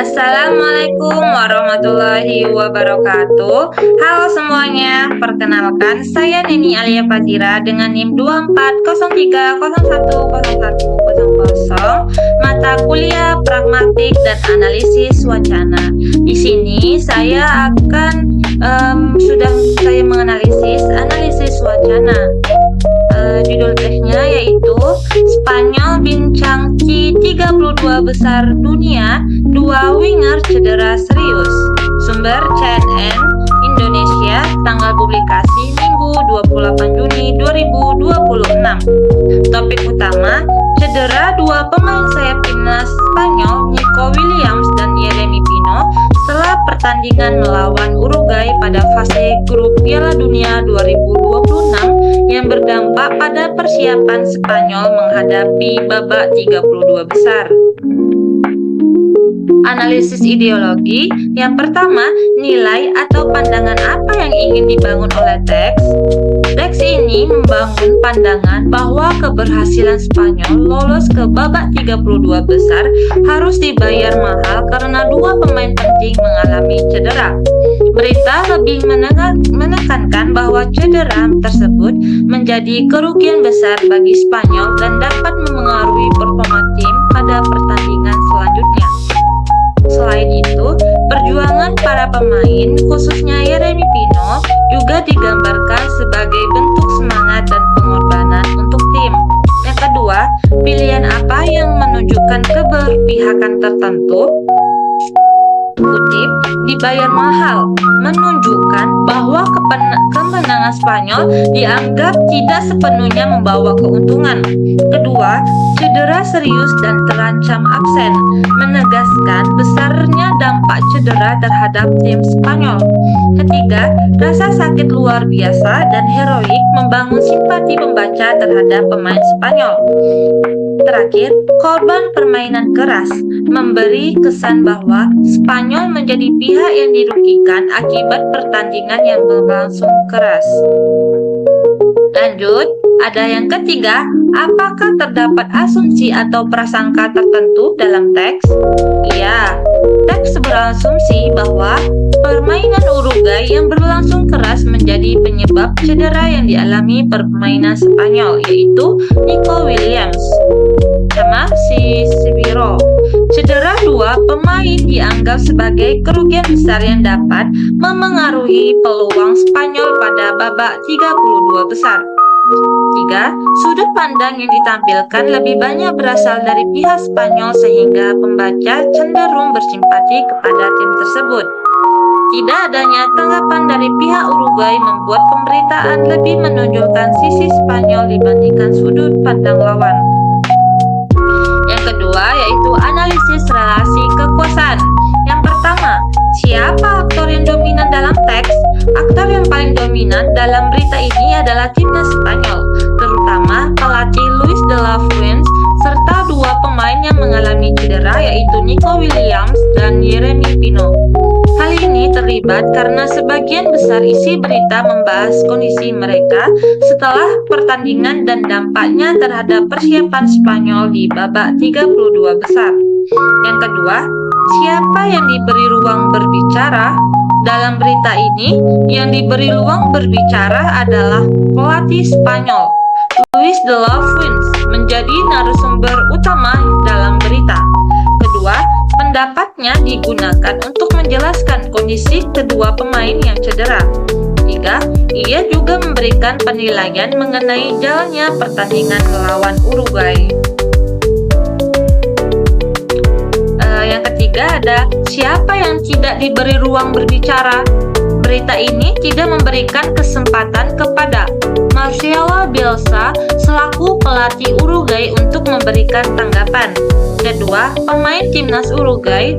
Assalamualaikum warahmatullahi wabarakatuh. Halo semuanya, perkenalkan saya Neni Alia Fazira dengan NIM 2403010110 mata kuliah pragmatik dan analisis wacana. Di sini saya akan menganalisis analisis wacana. Judul tesnya yaitu Spanyol bincang Q32 besar dunia, 2 winger cedera serius. Sumber CNN Indonesia, tanggal publikasi Minggu 28 Juni 2026. Topik utama, cedera 2 pemain sayap timnas Spanyol, Nico Williams dan Yeremy Pino setelah pertandingan melawan Uruguay pada fase grup Piala Dunia 2026 yang berdampak pada persiapan Spanyol menghadapi babak 32 besar. Analisis ideologi. Yang pertama, nilai atau pandangan apa yang ingin dibangun oleh teks. Teks ini membangun pandangan bahwa keberhasilan Spanyol lolos ke babak 32 besar harus dibayar mahal karena 2 pemain penting mengalami cedera. Berita lebih menekankan bahwa cedera tersebut menjadi kerugian besar bagi Spanyol dan dapat memengaruhi performa tim pada pertandingan selanjutnya. Selain itu, perjuangan para pemain, khususnya Yeremy Pino, juga digambarkan sebagai bentuk semangat dan pengorbanan untuk tim. Yang kedua, pilihan apa yang menunjukkan keberpihakan tertentu? Kutip, dibayar mahal, menunjukkan bahwa kemenangan Spanyol dianggap tidak sepenuhnya membawa keuntungan. Kedua, cedera serius dan terancam absen, menegaskan besarnya dampak cedera terhadap tim Spanyol. Ketiga, rasa sakit luar biasa dan heroik membangun simpati pembaca terhadap pemain Spanyol. Terakhir, korban permainan keras, memberi kesan bahwa Spanyol menjadi pihak yang dirugikan akibat pertandingan yang berlangsung keras. Lanjut, ada yang ketiga, apakah terdapat asumsi atau prasangka tertentu dalam teks? Iya, teks berasumsi bahwa permainan Uruguay yang berlangsung keras menjadi penyebab cedera yang dialami permainan Spanyol, yaitu Nico Williams sama si Sibiro. Cedera 2 pemain dianggap sebagai kerugian besar yang dapat memengaruhi peluang Spanyol pada babak 32 besar. 3. Sudut pandang yang ditampilkan lebih banyak berasal dari pihak Spanyol sehingga pembaca cenderung bersimpati kepada tim tersebut. Tidak adanya tanggapan dari pihak Uruguay membuat pemberitaan lebih menonjolkan sisi Spanyol dibandingkan sudut pandang lawan. Yang kedua yaitu analisis relasi kekuasaan. Yang pertama, siapa aktor yang dominan dalam teks? Aktor yang paling dominan dalam berita ini adalah timnas Spanyol, terutama pelatih Luis de la Fuente serta 2 pemain yang mengalami cedera yaitu Nico Williams dan Yeremy Pino. Hal ini terlibat karena sebagian besar isi berita membahas kondisi mereka setelah pertandingan dan dampaknya terhadap persiapan Spanyol di babak 32 besar. Yang kedua, siapa yang diberi ruang berbicara? Dalam berita ini, yang diberi ruang berbicara adalah pelatih Spanyol, Luis de la Fuente, menjadi narasumber utama dalam berita. Kedua, pendapatnya digunakan untuk menjelaskan kondisi kedua pemain yang cedera. 3. Ia juga memberikan penilaian mengenai jalannya pertandingan melawan Uruguay. Yang ketiga ada siapa yang tidak diberi ruang berbicara. Berita ini tidak memberikan kesempatan kepada Marcelo Bielsa selaku pelatih Uruguay untuk memberikan tanggapan. Kedua, pemain timnas Uruguay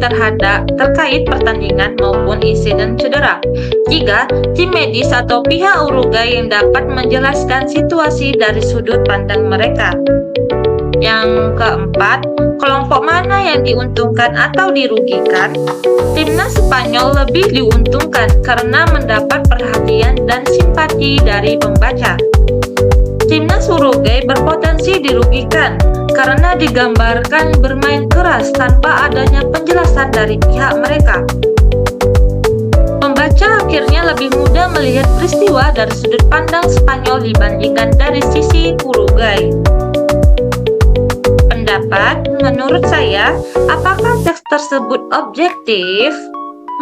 terkait pertandingan maupun insiden cedera. 3. Tim medis atau pihak Uruguay yang dapat menjelaskan situasi dari sudut pandang mereka. Yang keempat, kelompok mana yang diuntungkan atau dirugikan? Timnas Spanyol lebih diuntungkan karena mendapat perhatian dan simpati dari pembaca. Timnas Uruguay berpotensi dirugikan karena digambarkan bermain keras tanpa adanya penjelasan dari pihak mereka. Pembaca akhirnya lebih mudah melihat peristiwa dari sudut pandang Spanyol dibandingkan dari sisi Uruguay. Pendapat, menurut saya, apakah teks tersebut objektif?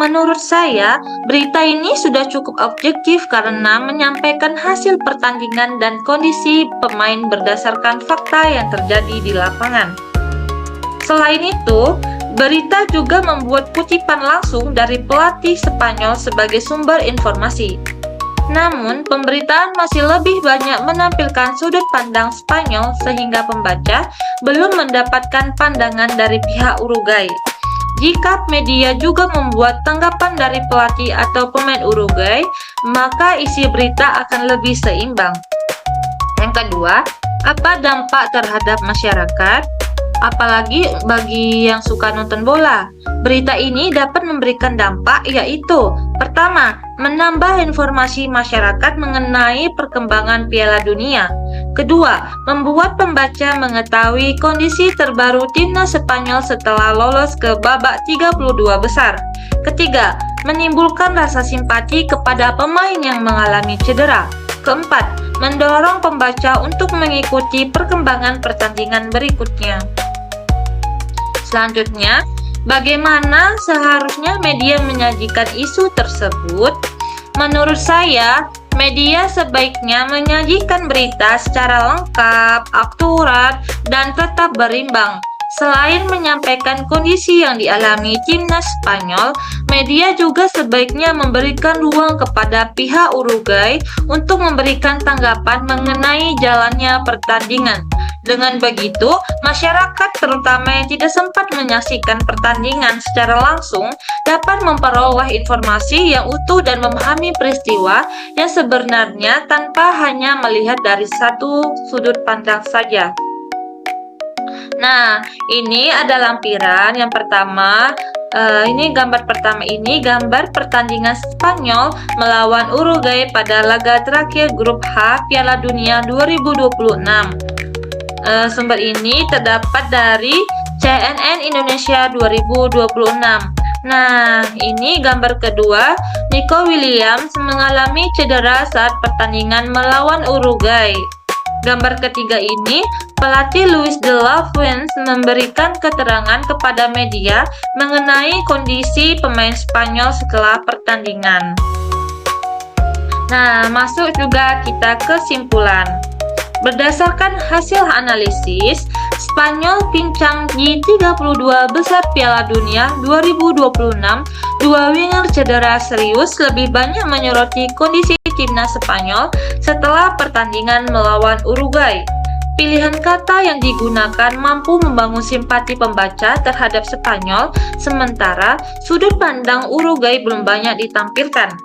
Menurut saya, berita ini sudah cukup objektif karena menyampaikan hasil pertandingan dan kondisi pemain berdasarkan fakta yang terjadi di lapangan. Selain itu, berita juga membuat kutipan langsung dari pelatih Spanyol sebagai sumber informasi. Namun, pemberitaan masih lebih banyak menampilkan sudut pandang Spanyol sehingga pembaca belum mendapatkan pandangan dari pihak Uruguay. Jika media juga membuat tanggapan dari pelatih atau pemain Uruguay, maka isi berita akan lebih seimbang. Yang kedua, apa dampak terhadap masyarakat? Apalagi bagi yang suka nonton bola. Berita ini dapat memberikan dampak, yaitu pertama, menambah informasi masyarakat mengenai perkembangan Piala Dunia. Kedua, membuat pembaca mengetahui kondisi terbaru timnas Spanyol setelah lolos ke babak 32 besar. Ketiga, menimbulkan rasa simpati kepada pemain yang mengalami cedera. Keempat, mendorong pembaca untuk mengikuti perkembangan pertandingan berikutnya. Selanjutnya, bagaimana seharusnya media menyajikan isu tersebut? Menurut saya, media sebaiknya menyajikan berita secara lengkap, akurat, dan tetap berimbang. Selain menyampaikan kondisi yang dialami timnas Spanyol, media juga sebaiknya memberikan ruang kepada pihak Uruguay untuk memberikan tanggapan mengenai jalannya pertandingan. Dengan begitu, masyarakat terutama yang tidak sempat menyaksikan pertandingan secara langsung dapat memperoleh informasi yang utuh dan memahami peristiwa yang sebenarnya tanpa hanya melihat dari satu sudut pandang saja. Nah, ini ada lampiran yang pertama. Ini gambar pertama, ini gambar pertandingan Spanyol melawan Uruguay pada laga terakhir grup H Piala Dunia 2026. Sumber ini terdapat dari CNN Indonesia 2026. Nah, ini gambar kedua. Nico Williams mengalami cedera saat pertandingan melawan Uruguay. Gambar ketiga ini, pelatih Luis de la Fuente memberikan keterangan kepada media mengenai kondisi pemain Spanyol setelah pertandingan. Nah, masuk juga kita kesimpulan. Berdasarkan hasil analisis, Spanyol pincang di 32 besar Piala Dunia 2026. Dua winger cedera serius lebih banyak menyoroti kondisi timnas Spanyol setelah pertandingan melawan Uruguay. Pilihan kata yang digunakan mampu membangun simpati pembaca terhadap Spanyol, sementara sudut pandang Uruguay belum banyak ditampilkan.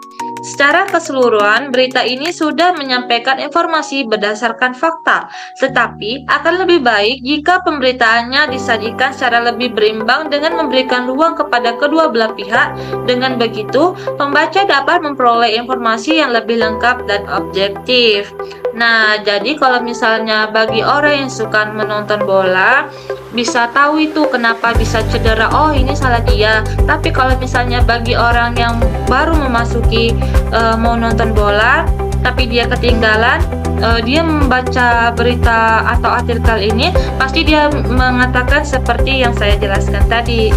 Secara keseluruhan, berita ini sudah menyampaikan informasi berdasarkan fakta, tetapi akan lebih baik jika pemberitaannya disajikan secara lebih berimbang dengan memberikan ruang kepada kedua belah pihak. Dengan begitu, pembaca dapat memperoleh informasi yang lebih lengkap dan objektif. Nah, jadi kalau misalnya bagi orang yang suka menonton bola, bisa tahu itu kenapa bisa cedera, oh ini salah dia. Tapi kalau misalnya bagi orang yang baru memasuki mau nonton bola tapi dia ketinggalan, dia membaca berita atau artikel ini, pasti dia mengatakan seperti yang saya jelaskan tadi.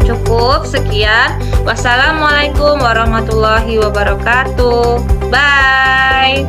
Cukup sekian. Wassalamualaikum warahmatullahi wabarakatuh. Bye.